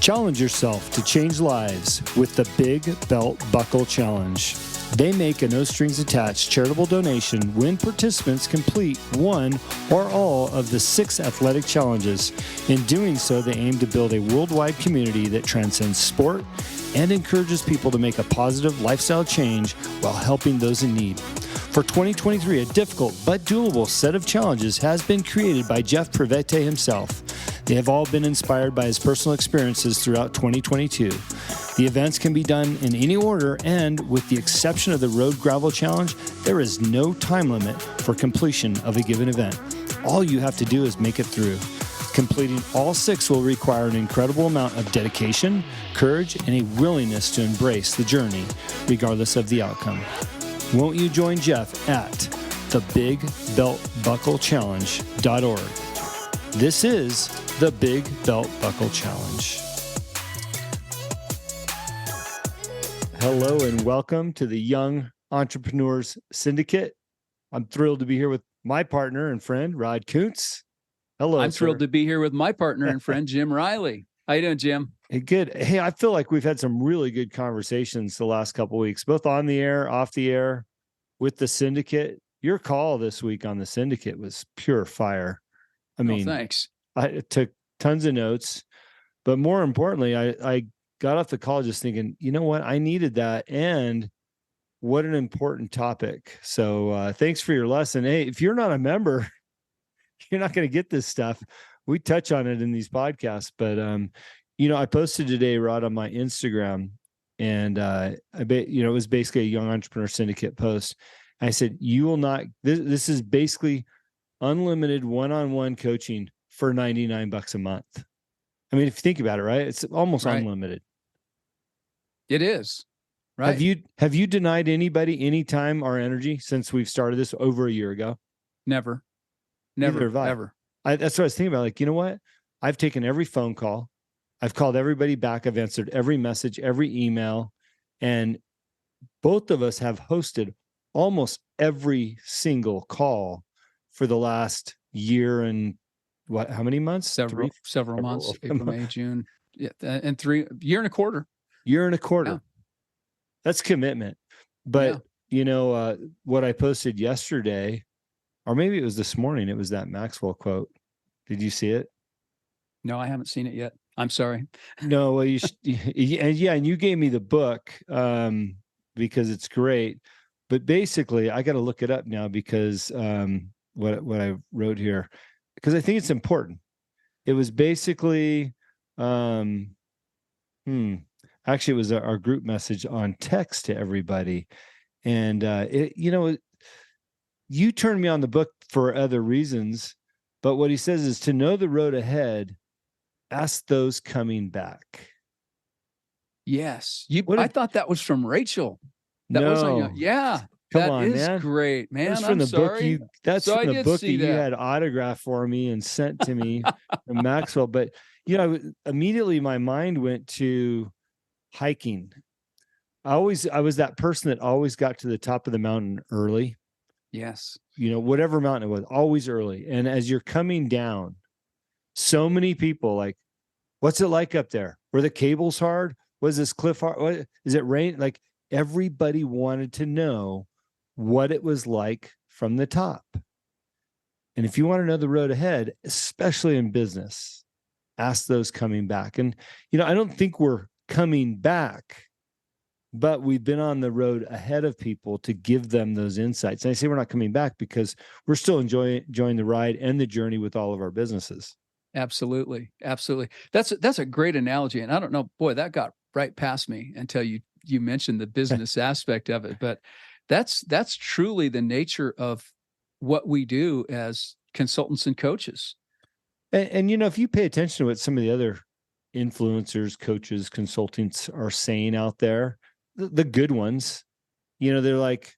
Challenge yourself to change lives with the Big Belt Buckle Challenge. They make a no-strings-attached charitable donation when participants complete one or all of the 6 athletic challenges. In doing so, they aim to build a worldwide community that transcends sport and encourages people to make a positive lifestyle change while helping those in need. For 2023, a difficult but doable set of challenges has been created by Jeff Privete himself. They have all been inspired by his personal experiences throughout 2022. The events can be done in any order, and with the exception of the Road Gravel Challenge, there is no time limit for completion of a given event. All you have to do is make it through. Completing all 6 will require an incredible amount of dedication, courage, and a willingness to embrace the journey, regardless of the outcome. Won't you join Jeff at thebigbeltbucklechallenge.org? This is the Big Belt Buckle Challenge. Hello and welcome to the Young Entrepreneurs Syndicate. I'm thrilled to be here with my partner and friend, Rod Kuntz. Hello, I'm thrilled to be here with my partner and friend, Jim Riley. How you doing, Jim? Hey, good. Hey, I feel like we've had some really good conversations the last couple of weeks, both on the air, off the air, with the syndicate. Your call this week on the syndicate was pure fire. I mean, thanks. I took tons of notes, but more importantly, I got off the call just thinking, you know what? I needed that. And what an important topic. So thanks for your lesson. Hey, if you're not a member, you're not going to get this stuff. We touch on it in these podcasts, but I posted today, Rod, on my Instagram, and it was basically a Young Entrepreneur Syndicate post. I said, you will not, this is basically unlimited one-on-one coaching for $99 a month. I mean, if you think about it, right? It's almost unlimited. It is. Right. Have you denied anybody any time or energy since we've started this over a year ago? Never, ever. That's what I was thinking about. Like, you know what? I've taken every phone call. I've called everybody back. I've answered every message, every email. And both of us have hosted almost every single call for the last year and how many months? Several months, April, May, June. Yeah. And year and a quarter. Yeah. That's commitment. But, what I posted yesterday, or maybe it was this morning, it was that Maxwell quote. Did you see it? No, I haven't seen it yet. I'm sorry. No, well, and you gave me the book because it's great. But basically, I got to look it up now because what I wrote here, because I think it's important. It was basically, actually, it was our group message on text to everybody, and you turned me on the book for other reasons, but what he says is to know the road ahead, ask those coming back. Yes. I thought that was from Rachel. That was Come on, man. That is great, man. That's from the book you had autographed for me and sent to me from Maxwell. But immediately my mind went to hiking. I was that person that always got to the top of the mountain early. Yes. Whatever mountain it was, always early. And as you're coming down, so many people like, what's it like up there? Were the cables hard? Was this cliff hard? What, is it rain? Like everybody wanted to know what it was like from the top. And if you want to know the road ahead, especially in business, ask those coming back. And, I don't think we're coming back, but we've been on the road ahead of people to give them those insights. And I say we're not coming back because we're still enjoying the ride and the journey with all of our businesses. Absolutely. Absolutely. That's a great analogy. And I don't know, boy, that got right past me until you mentioned the business aspect of it. But that's truly the nature of what we do as consultants and coaches. And if you pay attention to what some of the other influencers, coaches, consultants are saying out there, the good ones, they're like,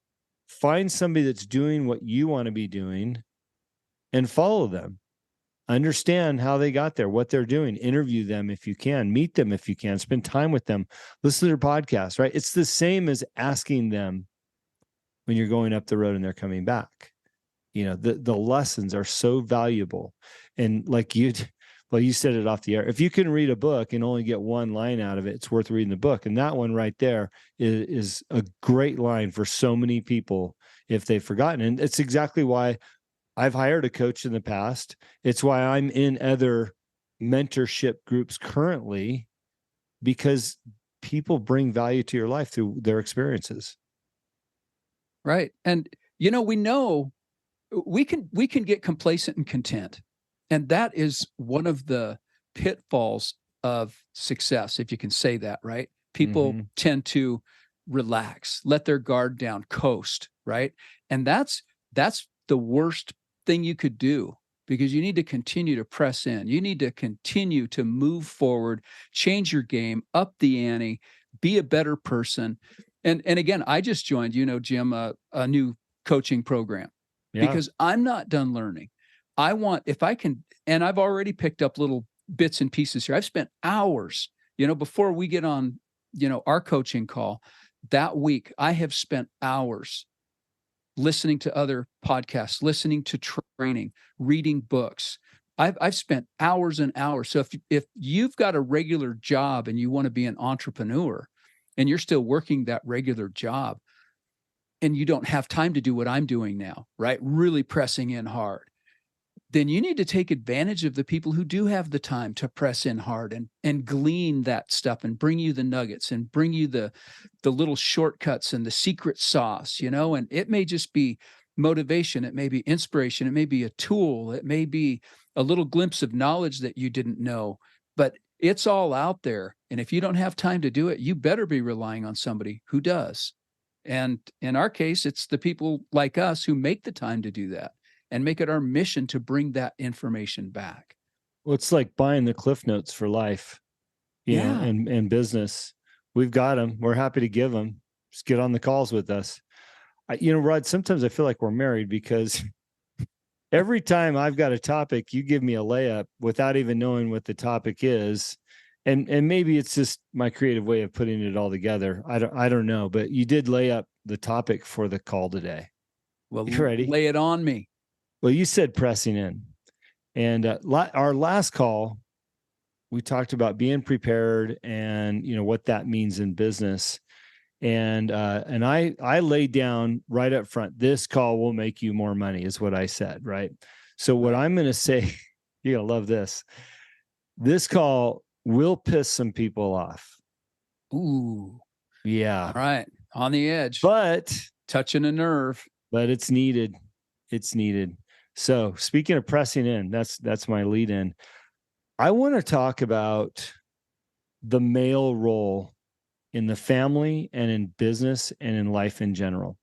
find somebody that's doing what you want to be doing and follow them. Understand how they got there, what they're doing, interview them if you can, meet them if you can, spend time with them, listen to their podcast, right? It's the same as asking them when you're going up the road and they're coming back. The lessons are so valuable. And like Well, you said it off the air. If you can read a book and only get one line out of it, it's worth reading the book. And that one right there is a great line for so many people if they've forgotten. And it's exactly why I've hired a coach in the past. It's why I'm in other mentorship groups currently, because people bring value to your life through their experiences. Right. And, we know we can get complacent and content. And that is one of the pitfalls of success, if you can say that, right? People tend to relax, let their guard down, coast, right? And that's the worst thing you could do, because you need to continue to press in. You need to continue to move forward, change your game, up the ante, be a better person. And again, I just joined, Jim, a new coaching program. Yeah. Because I'm not done learning. I want, if I can, and I've already picked up little bits and pieces here. I've spent hours, before we get on, our coaching call that week, I have spent hours listening to other podcasts, listening to training, reading books. I've spent hours and hours. So if you've got a regular job and you want to be an entrepreneur and you're still working that regular job, and you don't have time to do what I'm doing now, right? Really pressing in hard, then you need to take advantage of the people who do have the time to press in hard and glean that stuff and bring you the nuggets and bring you the little shortcuts and the secret sauce, and it may just be motivation. It may be inspiration. It may be a tool. It may be a little glimpse of knowledge that you didn't know, but it's all out there. And if you don't have time to do it, you better be relying on somebody who does. And in our case, it's the people like us who make the time to do that and make it our mission to bring that information back. Well, it's like buying the Cliff Notes for life, and business. We've got them. We're happy to give them. Just get on the calls with us. Rod, sometimes I feel like we're married, because every time I've got a topic, you give me a layup without even knowing what the topic is. And maybe it's just my creative way of putting it all together. I don't know, but you did lay up the topic for the call today. Well, you ready? Lay it on me. Well, you said pressing in, and our last call, we talked about being prepared and what that means in business. And I laid down right up front, this call will make you more money, is what I said. Right. So what I'm going to say, you're going to love this. This call will piss some people off. Ooh. Yeah. All right. On the edge. But touching a nerve. But it's needed. It's needed. So speaking of pressing in, that's my lead in. I want to talk about the male role in the family and in business and in life in general.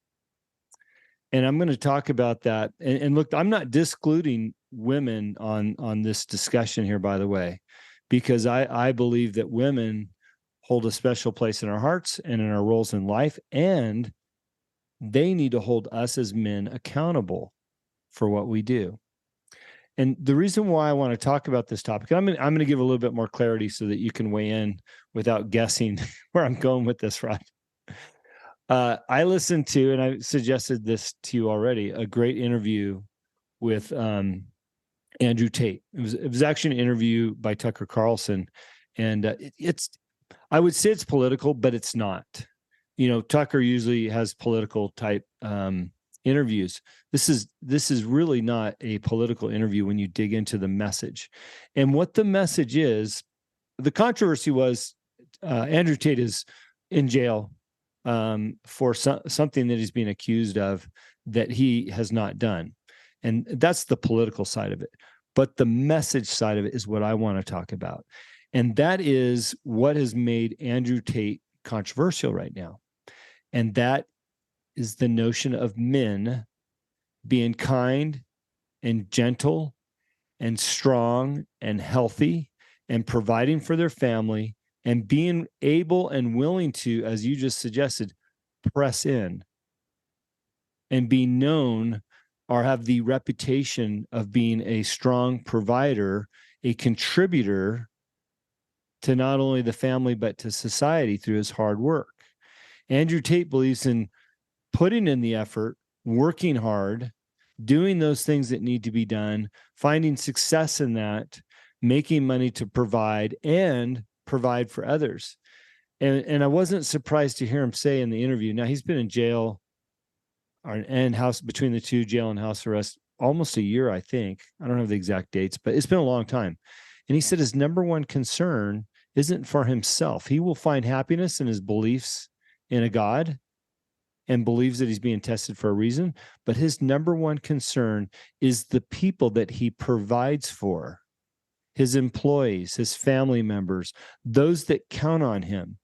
And I'm going to talk about that. And look, I'm not discluding women on this discussion here, by the way, because I believe that women hold a special place in our hearts and in our roles in life, and they need to hold us as men accountable for what we do. And the reason why I want to talk about this topic, I'm going to give a little bit more clarity so that you can weigh in without guessing where I'm going with this, Rod. I listened to, and I suggested this to you already, a great interview with Andrew Tate. It was actually an interview by Tucker Carlson, and I would say it's political, but it's not. Tucker usually has political type interviews. This is really not a political interview when you dig into the message. And what the message is, the controversy was Andrew Tate is in jail for something that he's being accused of that he has not done. And that's the political side of it. But the message side of it is what I want to talk about. And that is what has made Andrew Tate controversial right now. And that is the notion of men being kind and gentle and strong and healthy and providing for their family and being able and willing to, as you just suggested, press in and be known or have the reputation of being a strong provider, a contributor to not only the family, but to society through his hard work. Andrew Tate believes in putting in the effort, working hard, doing those things that need to be done, finding success in that, making money to provide for others. And I wasn't surprised to hear him say in the interview. Now he's been in jail and house, between the two, jail and house arrest, almost a year, I think. I don't have the exact dates, but it's been a long time. And he said his number one concern isn't for himself. He will find happiness in his beliefs in a God and believes that he's being tested for a reason. But his number one concern is the people that he provides for, his employees, his family members, those that count on him.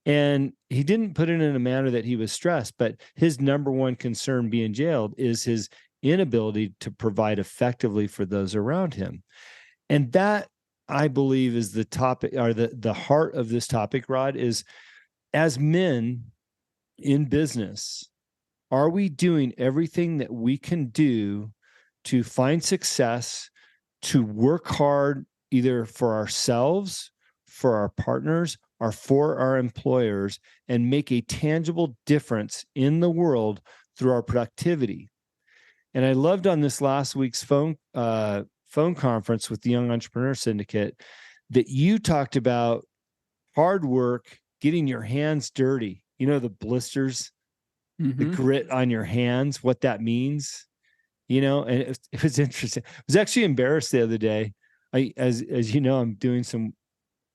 And he didn't put it in a manner that he was stressed, but his number one concern being jailed is his inability to provide effectively for those around him. And that, I believe, is the topic, or the heart of this topic, Rod, is as men in business, are we doing everything that we can do to find success, to work hard, either for ourselves, for our partners, or for our employers, and make a tangible difference in the world through our productivity? And I loved on this last week's phone conference with the Young Entrepreneur Syndicate that you talked about hard work, getting your hands dirty. You know, the blisters, the grit on your hands, what that means, you know. And it was interesting. I was actually embarrassed the other day. As you know, I'm doing some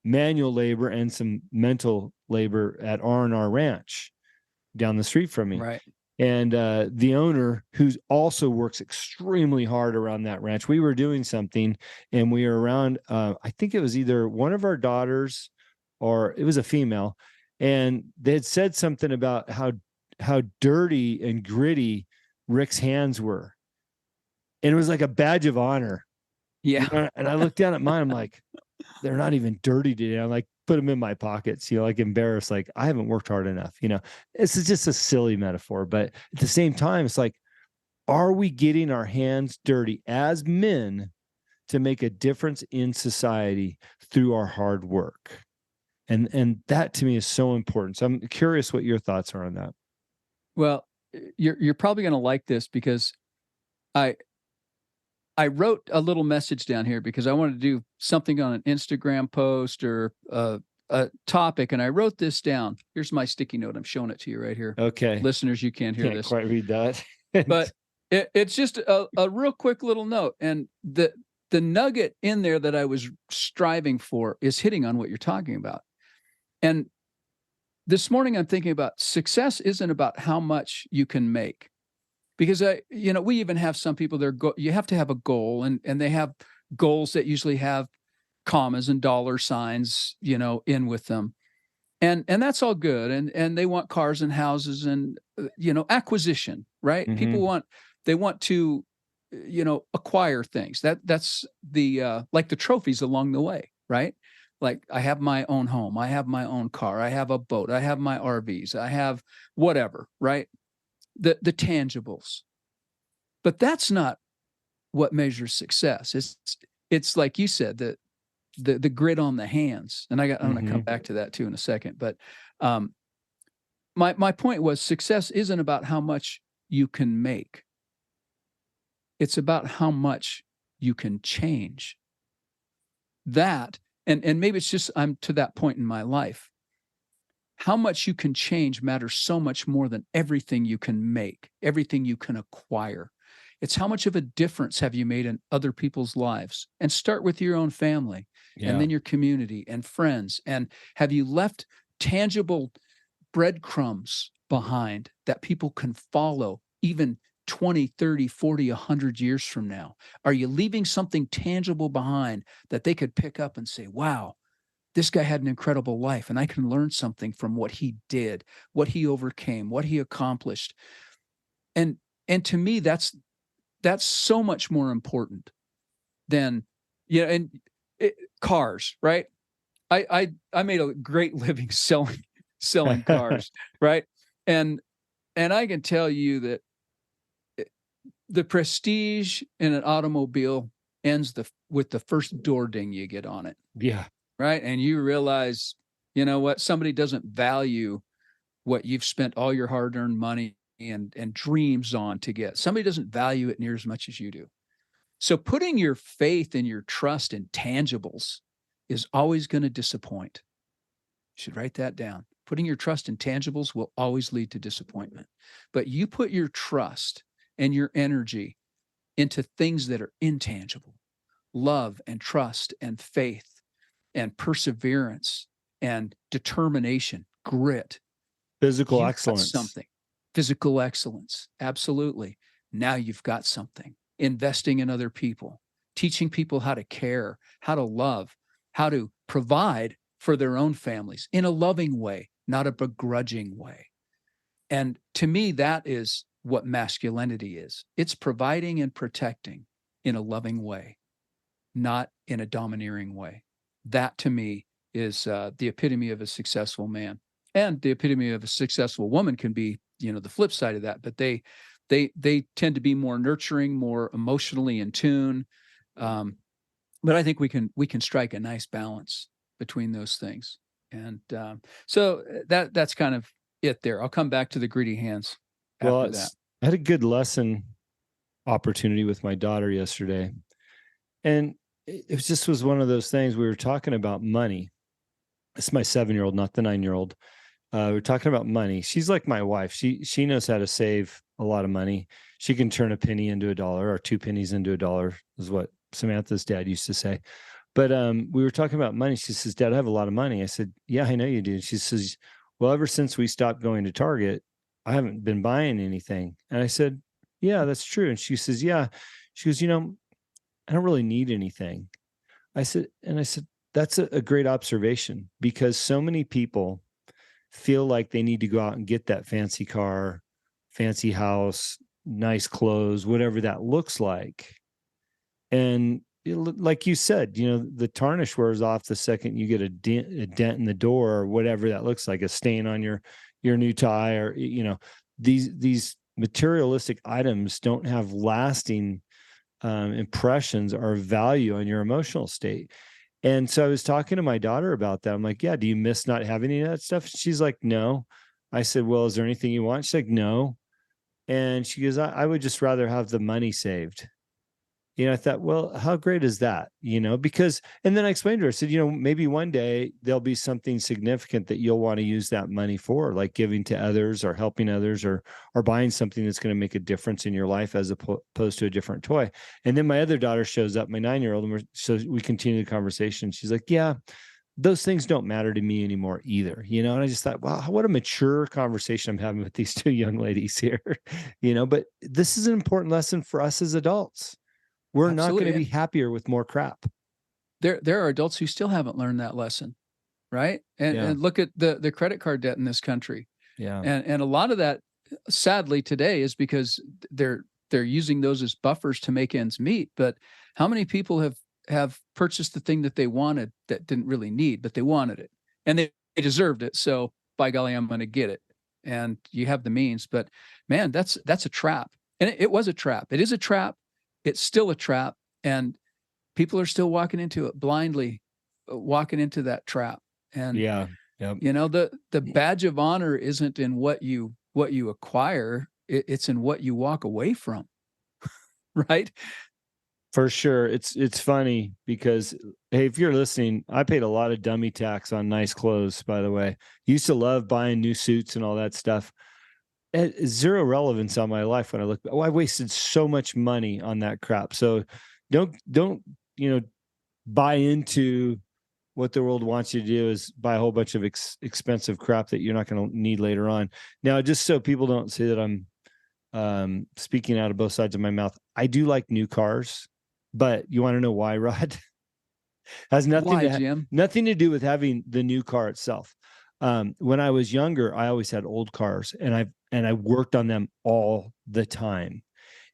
manual labor and some mental labor at R&R Ranch down the street from me. Right. And the owner, who also works extremely hard around that ranch, we were doing something, and we were around, I think it was either one of our daughters or it was a female, and they had said something about how dirty and gritty Rick's hands were. And it was like a badge of honor. Yeah. You know? And I looked down at mine, I'm like, they're not even dirty today. I'm like, put them in my pockets, you know, like embarrassed, like I haven't worked hard enough. You know, it's just a silly metaphor, but at the same time, it's like, are we getting our hands dirty as men to make a difference in society through our hard work? And that to me is so important. So I'm curious what your thoughts are on that. Well, you're probably going to like this, because I wrote a little message down here because I wanted to do something on an Instagram post or a topic, and I wrote this down. Here's my sticky note. I'm showing it to you right here. Okay. Listeners, you can't hear this. Quite read that. But it's just a real quick little note. And the nugget in there that I was striving for is hitting on what you're talking about. And this morning I'm thinking about success isn't about how much you can make. Because we even have some people you have to have a goal, and they have goals that usually have commas and dollar signs, in with them. And that's all good. And they want cars and houses and, acquisition, right? Mm-hmm. People they want to, acquire things. That's the, like the trophies along the way, right? Like, I have my own home, I have my own car, I have a boat, I have my RVs, I have whatever, right? The tangibles. But that's not what measures success. It's like you said, the grit on the hands. And I'm going to come back to that too in a second. But my point was, success isn't about how much you can make. It's about how much you can change. That, and maybe it's just I'm to that point in my life. How much you can change matters so much more than everything you can make, everything you can acquire. It's how much of a difference have you made in other people's lives? And start with your own family, and then your community and friends. And have you left tangible breadcrumbs behind that people can follow even 20, 30, 40, 100 years from now? Are you leaving something tangible behind that they could pick up and say, wow, this guy had an incredible life, and I can learn something from what he did, what he overcame, what he accomplished. And to me, that's so much more important than, cars, right? I made a great living selling cars, right? And I can tell you that the prestige in an automobile ends with the first door ding you get on it. Yeah. Right. And you realize, you know what, somebody doesn't value what you've spent all your hard-earned money and dreams on to get. Somebody doesn't value it near as much as you do. So putting your faith and your trust in tangibles is always going to disappoint. You should write that down. Putting your trust in tangibles will always lead to disappointment. But you put your trust and your energy into things that are intangible: love and trust and faith and perseverance and determination, grit. Physical You've got excellence. something. Physical excellence. Absolutely. Now you've got something. Investing in other people, teaching people how to care, how to love, how to provide for their own families in a loving way, not a begrudging way. And to me, that is what masculinity is. It's providing and protecting in a loving way, not in a domineering way. That to me is the epitome of a successful man. And the epitome of a successful woman can be, the flip side of that. But they tend to be more nurturing, more emotionally in tune. But I think we can strike a nice balance between those things. And so that's kind of it there. I'll come back to the greedy hands Well, after that. I had a good lesson opportunity with my daughter yesterday. And it was one of those things. We were talking about money. It's my 7-year-old, not the 9-year-old. We're talking about money. She's like my wife. She knows how to save a lot of money. She can turn a penny into $1 or 2 pennies into $1, is what Samantha's dad used to say. But we were talking about money. She says, "Dad, I have a lot of money." I said, "Yeah, I know you do." She says, "Well, ever since we stopped going to Target, I haven't been buying anything." And I said, "Yeah, that's true." And she says, "Yeah." She goes, "I don't really need anything." I said, "That's a great observation, because so many people feel like they need to go out and get that fancy car, fancy house, nice clothes, whatever that looks like. And like you said, the tarnish wears off the second you get a dent in the door, or whatever that looks like, a stain on your new tie, or these materialistic items don't have lasting impressions or value on your emotional state. And so I was talking to my daughter about that. I'm like, "Yeah, do you miss not having any of that stuff?" She's like, "No." I said, "Well, is there anything you want?" She's like, "No." And she goes, I would just rather have the money saved." I thought, well, how great is that? Because, and then I explained to her, I said, maybe one day there'll be something significant that you'll want to use that money for, like giving to others or helping others, or buying something that's going to make a difference in your life, as opposed to a different toy. And then my other daughter shows up, my 9-year-old, and so we continue the conversation. She's like, "Yeah, those things don't matter to me anymore either." And I just thought, wow, what a mature conversation I'm having with these two young ladies here. But this is an important lesson for us as adults. We're not going to Absolutely. be happier with more crap. There are adults who still haven't learned that lesson, right? Yeah. And look at the credit card debt in this country. Yeah. And a lot of that, sadly, today is because they're using those as buffers to make ends meet. But how many people have purchased the thing that they wanted that didn't really need, but they wanted it and they deserved it. So by golly, I'm going to get it. And you have the means, but man, that's a trap. And it was a trap. It is a trap. It's still a trap. And people are still walking into it blindly, walking into that trap. And Yeah. Yep. the badge of honor isn't in what you acquire, it's in what you walk away from. Right? For sure. It's funny because, hey, if you're listening, I paid a lot of dummy tax on nice clothes, by the way. Used to love buying new suits and all that stuff. It has zero relevance on my life when I look. Oh, I wasted so much money on that crap. So don't buy into what the world wants you to do, is buy a whole bunch of expensive crap that you're not going to need later on. Now, just so people don't say that I'm speaking out of both sides of my mouth, I do like new cars, but you want to know why, Rod? Has Why, Jim? nothing to do with having the new car itself. When I was younger, I always had old cars, and I worked on them all the time.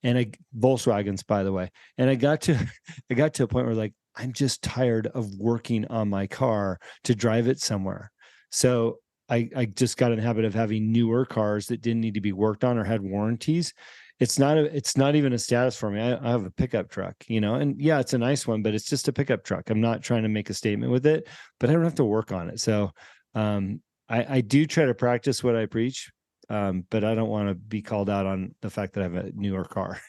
And Volkswagens, by the way. And I got to a point where, like, I'm just tired of working on my car to drive it somewhere. So I just got in the habit of having newer cars that didn't need to be worked on or had warranties. It's not even a status for me. I have a pickup truck, and yeah, it's a nice one, but it's just a pickup truck. I'm not trying to make a statement with it, but I don't have to work on it. So I do try to practice what I preach, but I don't want to be called out on the fact that I have a newer car.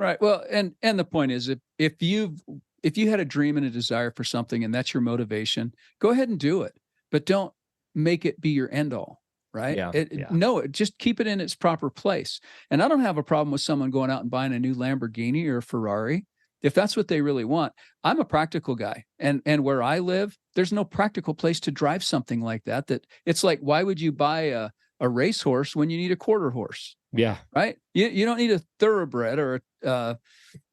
Right. Well, and the point is, if you had a dream and a desire for something and that's your motivation, go ahead and do it, but don't make it be your end all. Right. Yeah. Yeah. No, just keep it in its proper place. And I don't have a problem with someone going out and buying a new Lamborghini or a Ferrari if that's what they really want. I'm a practical guy, and where I live, there's no practical place to drive something like that. That it's like, why would you buy a racehorse when you need a quarter horse? Yeah. Right? You don't need a thoroughbred or I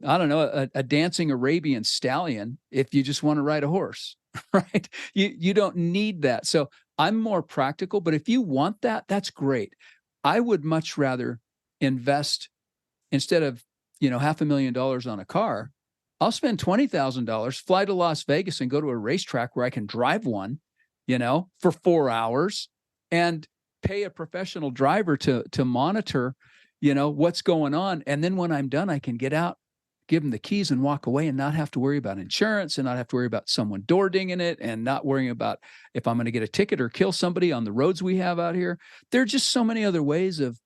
don't know, a dancing Arabian stallion if you just want to ride a horse, right? You don't need that. So I'm more practical, but if you want that, that's great. I would much rather invest instead of, $500,000 on a car. I'll spend $20,000, fly to Las Vegas and go to a racetrack where I can drive one, for 4 hours and pay a professional driver to monitor, what's going on. And then when I'm done, I can get out, give them the keys and walk away and not have to worry about insurance and not have to worry about someone door dinging it and not worrying about if I'm going to get a ticket or kill somebody on the roads we have out here. There are just so many other ways of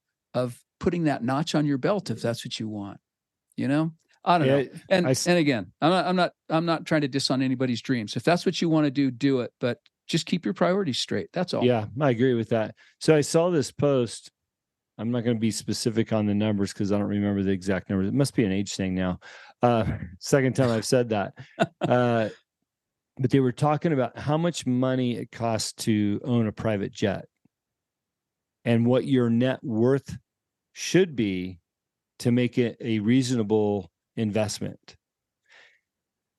putting that notch on your belt if that's what you want, I don't know. And again, I'm not trying to diss on anybody's dreams. If that's what you want to do, do it, but just keep your priorities straight. That's all. Yeah, I agree with that. So I saw this post. I'm not going to be specific on the numbers because I don't remember the exact numbers. It must be an age thing now. Second time I've said that. But they were talking about how much money it costs to own a private jet and what your net worth should be to make it a reasonable investment.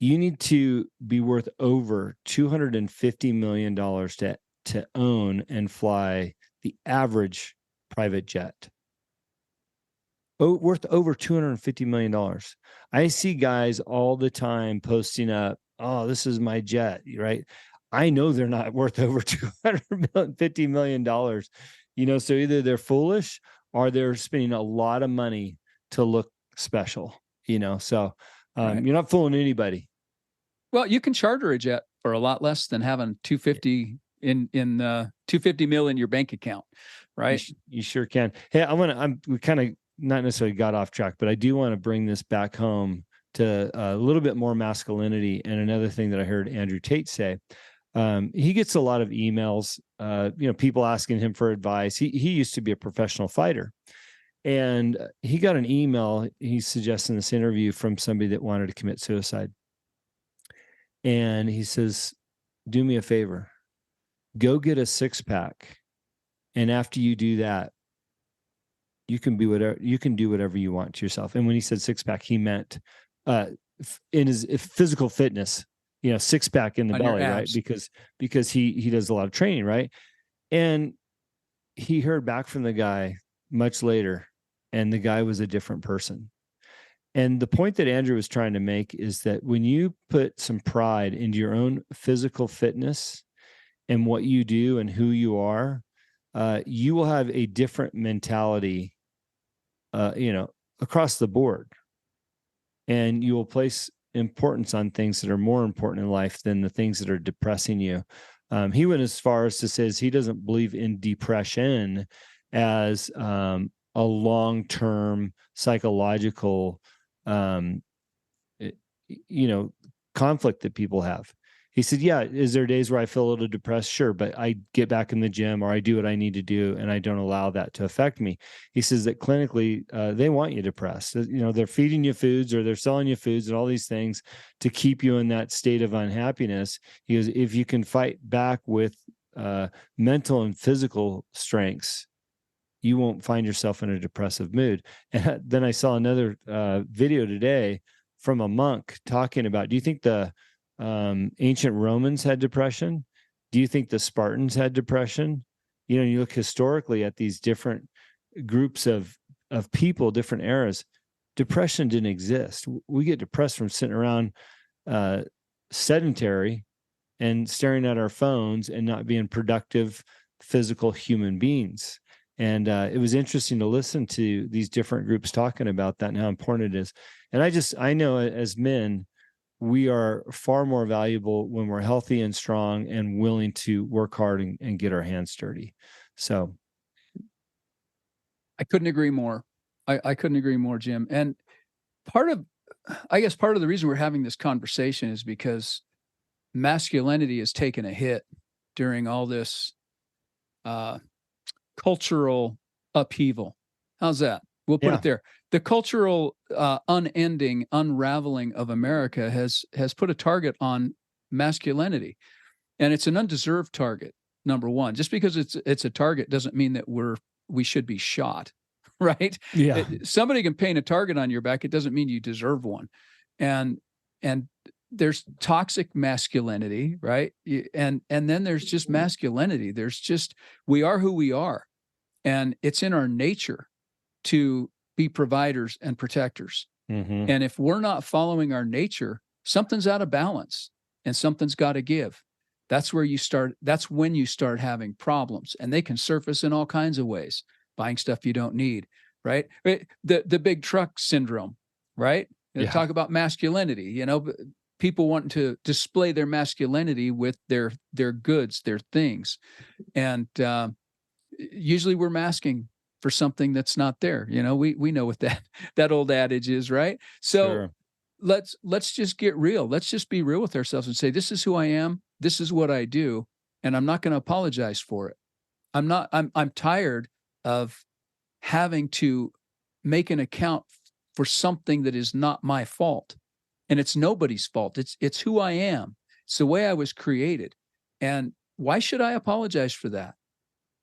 You need to be worth over $250 million to own and fly the average private jet. Worth over $250 million. I see guys all the time posting up, oh, this is my jet, right? I know they're not worth over $250 million. So either they're foolish or they're spending a lot of money to look special, so right. You're not fooling anybody. Well, you can charter a jet for a lot less than having 250 in 250 mil in your bank account, right? You sure can. Hey, we kind of not necessarily got off track, but I do want to bring this back home to a little bit more masculinity. And another thing that I heard Andrew Tate say, he gets a lot of emails, people asking him for advice. He used to be a professional fighter. And he got an email, he's suggesting this interview from somebody that wanted to commit suicide. And he says, do me a favor, go get a 6-pack. And after you do that, you can do whatever you want to yourself. And when he said 6-pack, he meant in his physical fitness, 6-pack in the belly, right? Because he does a lot of training, right? And he heard back from the guy much later, and the guy was a different person. And the point that Andrew was trying to make is that when you put some pride into your own physical fitness and what you do and who you are, you will have a different mentality, across the board. And you will place importance on things that are more important in life than the things that are depressing you. He went as far as to say he doesn't believe in depression as a long-term psychological, conflict that people have. He said, yeah, is there days where I feel a little depressed? Sure. But I get back in the gym or I do what I need to do and I don't allow that to affect me. He says that clinically, they want you depressed. They're feeding you foods or they're selling you foods and all these things to keep you in that state of unhappiness. He goes, if you can fight back with mental and physical strengths, you won't find yourself in a depressive mood. And then I saw another video today from a monk talking about, do you think the ancient Romans had depression? Do you think the Spartans had depression? You look historically at these different groups of people, different eras, depression didn't exist. We get depressed from sitting around sedentary and staring at our phones and not being productive, physical human beings. And it was interesting to listen to these different groups talking about that and how important it is. And I know as men, we are far more valuable when we're healthy and strong and willing to work hard and get our hands dirty. So I couldn't agree more. I couldn't agree more, Jim. And I guess part of the reason we're having this conversation is because masculinity has taken a hit during all this uh, cultural upheaval. How's that? We'll put Yeah. it there. The cultural unending unraveling of America has put a target on masculinity, and it's an undeserved target. Number one, just because it's a target doesn't mean that we should be shot, right? Yeah. Somebody can paint a target on your back. It doesn't mean you deserve one, and and there's toxic masculinity, right? And then there's just masculinity. There's just we are who we are, and it's in our nature to be providers and protectors. Mm-hmm. And if we're not following our nature, something's out of balance and something's got to give. That's when you start having problems, and they can surface in all kinds of ways. Buying stuff you don't need, right? The big truck syndrome, right? Yeah. Talk about masculinity, people wanting to display their masculinity with their goods, their things. And usually we're masking for something that's not there. We know what that old adage is, right? So Sure. let's just get real. Let's just be real with ourselves and say, this is who I am. This is what I do. And I'm not going to apologize for it. I'm tired of having to make an account for something that is not my fault. And it's nobody's fault. It's who I am. It's the way I was created. And why should I apologize for that?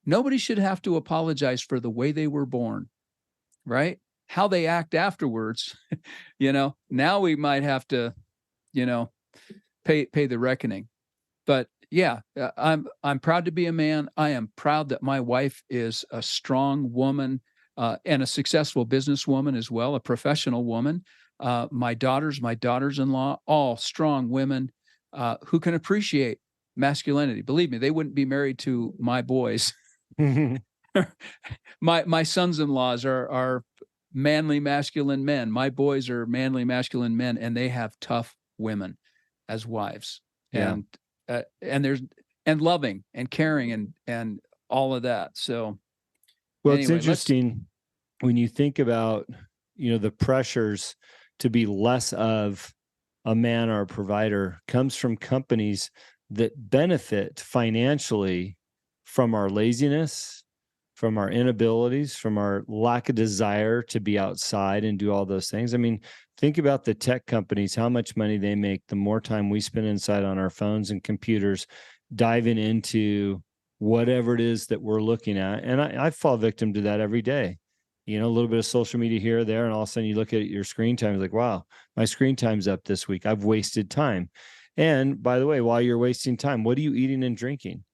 Nobody should have to apologize for the way they were born, right? How they act afterwards, now we might have to, pay the reckoning. But yeah, I'm proud to be a man. I am proud that my wife is a strong woman and a successful businesswoman as well, a professional woman. My daughters-in-law, all strong women who can appreciate masculinity. Believe me, they wouldn't be married to my boys. My sons-in-laws are manly masculine men. My boys are manly masculine men, and they have tough women as wives. Yeah. And loving and caring and all of that. So Well, anyway, it's interesting when you think about, the pressures to be less of a man or a provider comes from companies that benefit financially from our laziness, from our inabilities, from our lack of desire to be outside and do all those things. I mean, think about the tech companies, how much money they make the more time we spend inside on our phones and computers, diving into whatever it is that we're looking at. And I fall victim to that every day. A little bit of social media here or there, and all of a sudden you look at your screen time, it's like, wow, my screen time's up this week. I've wasted time. And by the way, while you're wasting time, what are you eating and drinking?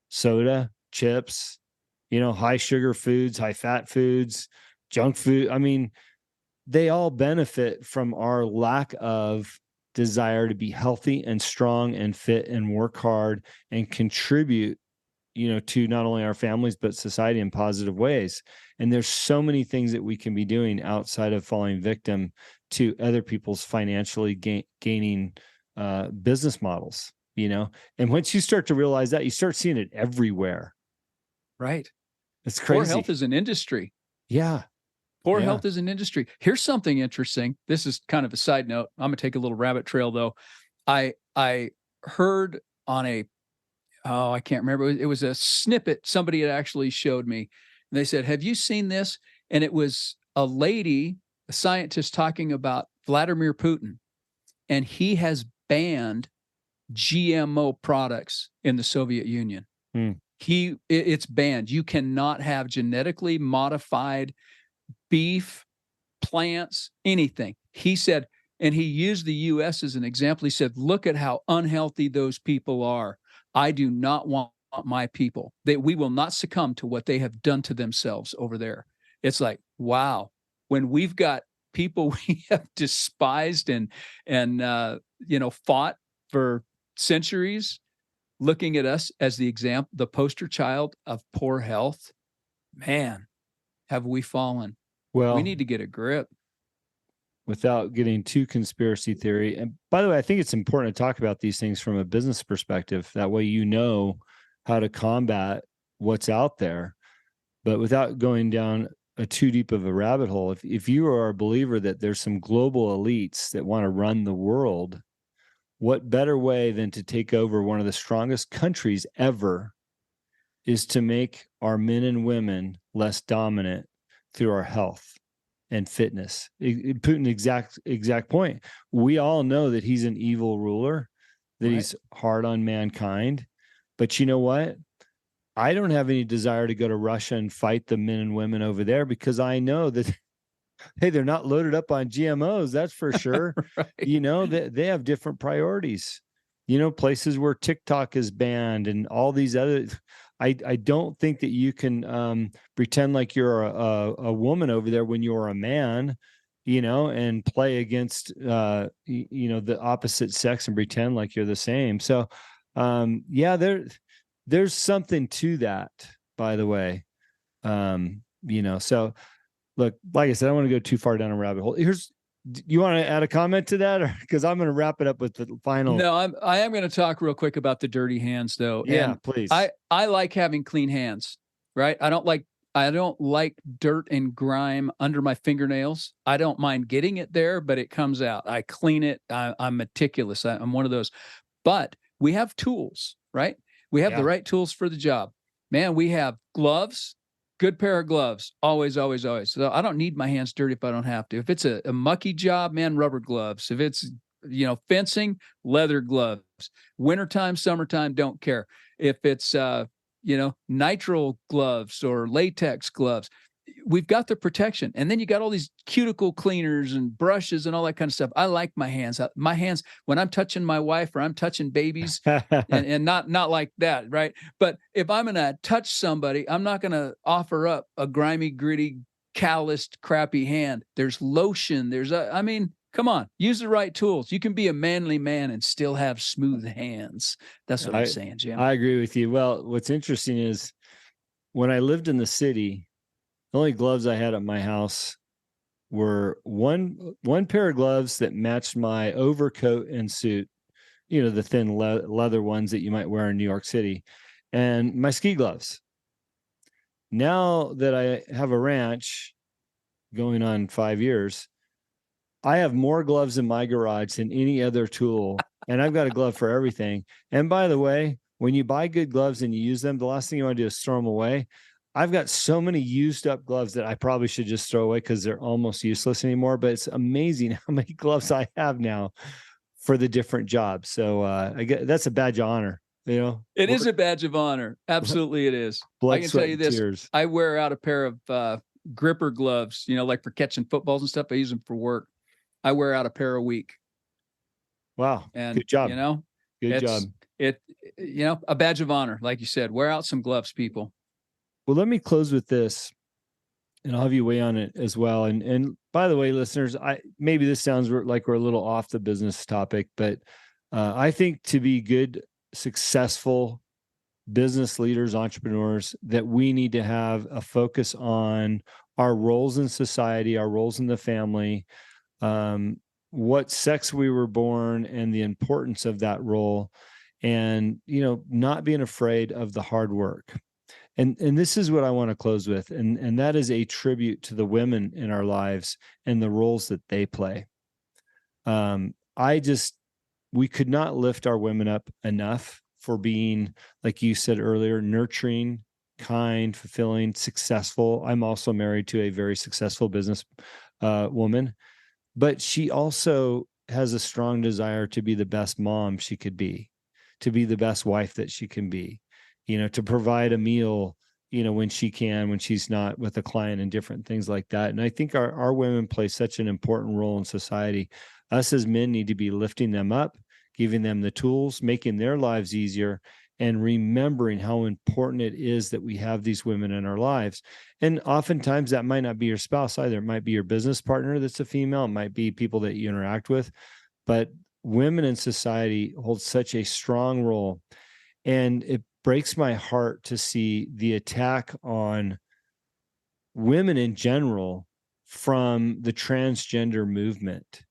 Soda, chips, high sugar foods, high fat foods, junk food. I mean, they all benefit from our lack of desire to be healthy and strong and fit and work hard and contribute, to not only our families, but society in positive ways. And there's so many things that we can be doing outside of falling victim to other people's financially gaining business models, and once you start to realize that, you start seeing it everywhere. Right. It's crazy. Poor health is an industry. Yeah. Poor health is an industry. Here's something interesting. This is kind of a side note. I'm going to take a little rabbit trail though. I heard on I can't remember. It was a snippet somebody had actually showed me. And they said, have you seen this? And it was a lady, a scientist talking about Vladimir Putin. And he has banned GMO products in the Soviet Union. It's banned. You cannot have genetically modified beef, plants, anything. He said, and he used the U.S. as an example. He said, look at how unhealthy those people are. I do not want my people. We will not succumb to what they have done to themselves over there. It's like, wow, when we've got people we have despised and fought for centuries, looking at us as the example, the poster child of poor health, man, have we fallen. Well, we need to get a grip. Without getting too conspiracy theory. And by the way, I think it's important to talk about these things from a business perspective. That way, how to combat what's out there. But without going down too deep of a rabbit hole. If you are a believer that there's some global elites that want to run the world, what better way than to take over one of the strongest countries ever is to make our men and women less dominant through our health and fitness. Putin, exact point. We all know that he's an evil ruler, that Right. he's hard on mankind. But you know what? I don't have any desire to go to Russia and fight the men and women over there, because I know that, hey, they're not loaded up on GMOs, that's for sure. Right. You know, they have different priorities. You know, places where TikTok is banned and all these other. I don't think that you can pretend like you're a woman over there when you're a man, you know, and play against you know, the opposite sex and pretend like you're the same. So yeah, there's something to that, by the way. You know, so look, like I said, I don't want to go too far down a rabbit hole. You want to add a comment to that, or because I'm going to wrap it up with the final? No, I am going to talk real quick about the dirty hands, though. Yeah, And please. I like having clean hands, right? I don't like dirt and grime under my fingernails. I don't mind getting it there, but it comes out. I clean it. I'm meticulous. I'm one of those. But we have tools, right? We have the right tools for the job. Man, we have gloves, good pair of gloves, always, always, always. So I don't need my hands dirty if I don't have to. If it's a mucky job, man, rubber gloves. If it's, you know, fencing, leather gloves. Wintertime, summertime, don't care. If it's, you know, nitrile gloves or latex gloves, we've got the protection. And then you got all these cuticle cleaners and brushes and all that kind of stuff. I like my hands. My hands, when I'm touching my wife or I'm touching babies, and not like that, right? But if I'm going to touch somebody, I'm not going to offer up a grimy, gritty, calloused, crappy hand. There's lotion. I mean, come on, use the right tools. You can be a manly man and still have smooth hands. That's what I'm saying, Jim. I agree with you. Well, what's interesting is when I lived in the city, the only gloves I had at my house were one pair of gloves that matched my overcoat and suit, you know, the thin leather ones that you might wear in New York City, and my ski gloves. Now that I have a ranch going on 5 years, I have more gloves in my garage than any other tool, and I've got a glove for everything. And by the way, when you buy good gloves and you use them, the last thing you want to do is throw them away. I've got so many used up gloves that I probably should just throw away because they're almost useless anymore. But it's amazing how many gloves I have now for the different jobs. So I get that's a badge of honor. You know, it is a badge of honor. Absolutely, it is. Blood, I can sweat, tell you this: tears. I wear out a pair of gripper gloves. You know, like for catching footballs and stuff. I use them for work. I wear out a pair a week. Wow, And good job. you know, Good job. You know, a badge of honor, like you said. Wear out some gloves, people. Well, let me close with this, and I'll have you weigh on it as well. And by the way, listeners, maybe this sounds like we're a little off the business topic, but I think to be good, successful business leaders, entrepreneurs, that we need to have a focus on our roles in society, our roles in the family, what sex we were born, and the importance of that role, and you know, not being afraid of the hard work. And this is what I want to close with, and that is a tribute to the women in our lives and the roles that they play. We could not lift our women up enough for being, like you said earlier, nurturing, kind, fulfilling, successful. I'm also married to a very successful business woman, but she also has a strong desire to be the best mom she could be, to be the best wife that she can be, you know, to provide a meal, you know, when she's not with a client, and different things like that. And I think our women play such an important role in society. Us as men need to be lifting them up, giving them the tools, making their lives easier, and remembering how important it is that we have these women in our lives. And oftentimes that might not be your spouse either. It might be your business partner that's a female. It might be people that you interact with. But women in society hold such a strong role. And it breaks my heart to see the attack on women in general from the transgender movement,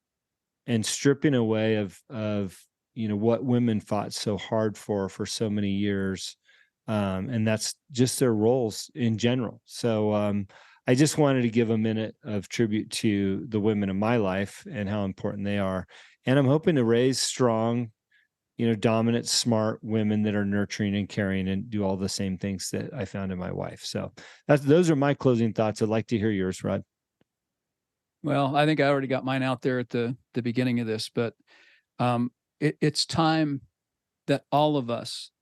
and stripping away of you know, what women fought so hard for so many years, and that's just their roles in general. So I just wanted to give a minute of tribute to the women in my life and how important they are. And I'm hoping to raise strong, dominant, smart women that are nurturing and caring and do all the same things that I found in my wife. So those are my closing thoughts. I'd like to hear yours, Rod. Well, I think I already got mine out there at the beginning of this, but it's time that all of us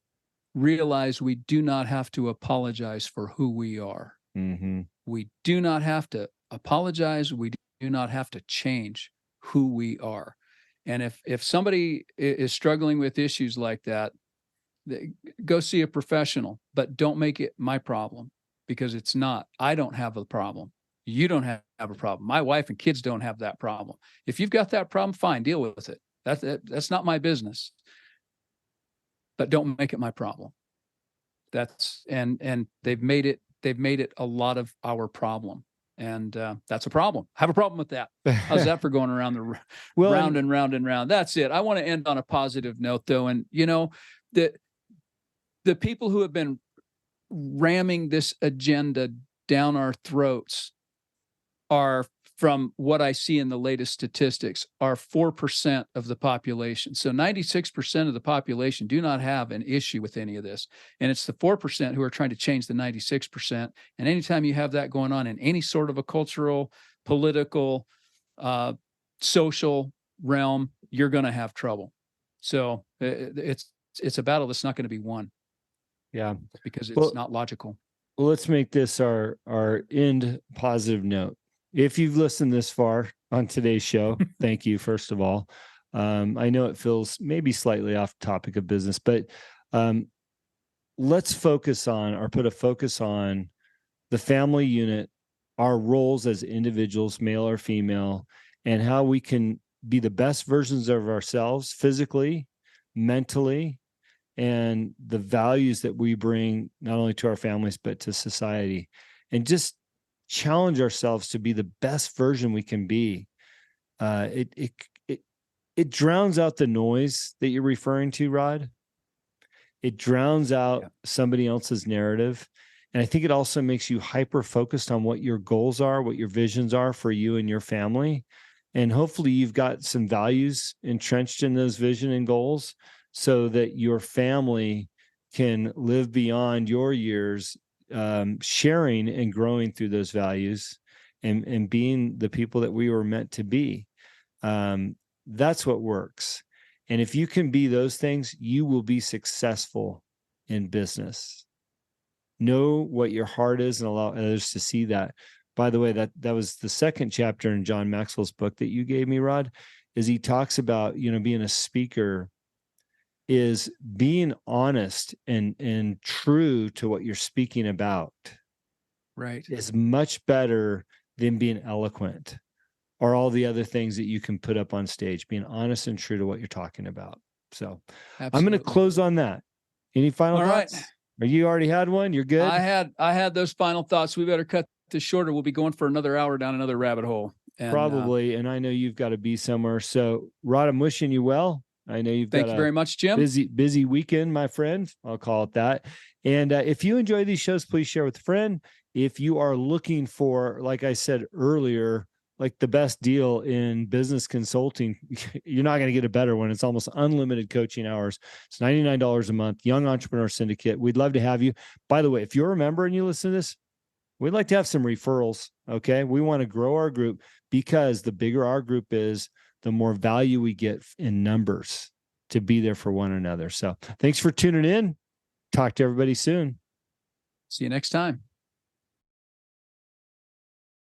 realize we do not have to apologize for who we are. Mm-hmm. We do not have to apologize. We do not have to change who we are. And if somebody is struggling with issues like that, go see a professional, but don't make it my problem, because it's not. I don't have a problem. You don't have a problem. My wife and kids don't have that problem. If you've got that problem, fine, deal with it. That's not my business. But don't make it my problem. And they've made it a lot of our problem. And that's a problem. I have a problem with that. How's that for going around the round and round and round? That's it. I want to end on a positive note, though. And, the people who have been ramming this agenda down our throats are, from what I see in the latest statistics, are 4% of the population. So 96% of the population do not have an issue with any of this. And it's the 4% who are trying to change the 96%. And anytime you have that going on in any sort of a cultural, political, social realm, you're going to have trouble. So it's a battle that's not going to be won. Yeah. Because it's not logical. Well, let's make this our end positive note. If you've listened this far on today's show, thank you, first of all. I know it feels maybe slightly off topic of business, but let's focus on, or put a focus on, the family unit, our roles as individuals, male or female, and how we can be the best versions of ourselves physically, mentally, and the values that we bring not only to our families, but to society. And just challenge ourselves to be the best version we can be. It drowns out the noise that you're referring to, Rod. It drowns out somebody else's narrative. And I think it also makes you hyper focused on what your goals are, what your visions are for you and your family. And hopefully you've got some values entrenched in those vision and goals, so that your family can live beyond your years, sharing and growing through those values and being the people that we were meant to be. That's what works. And if you can be those things, you will be successful in business. Know what your heart is and allow others to see that. By the way, that was the second chapter in John Maxwell's book that you gave me, Rod, is he talks about, being a speaker is being honest and true to what you're speaking about. Right. Is much better than being eloquent or all the other things that you can put up on stage. Being honest and true to what you're talking about. So absolutely. I'm going to close on that. Any final thoughts? Right. Or you already had one? You're good? I had those final thoughts. We better cut this shorter. We'll be going for another hour down another rabbit hole. And, probably. And I know you've got to be somewhere. So Rod, I'm wishing you well. I know you've got Thank you very much, Jim. Busy weekend, my friend. I'll call it that. And if you enjoy these shows, please share with a friend. If you are looking for, like I said earlier, like the best deal in business consulting, you're not going to get a better one. It's almost unlimited coaching hours. It's $99 a month. Young Entrepreneur Syndicate. We'd love to have you. By the way, if you're a member and you listen to this, we'd like to have some referrals. Okay. We want to grow our group, because the bigger our group is, the more value we get in numbers to be there for one another. So thanks for tuning in. Talk to everybody soon. See you next time.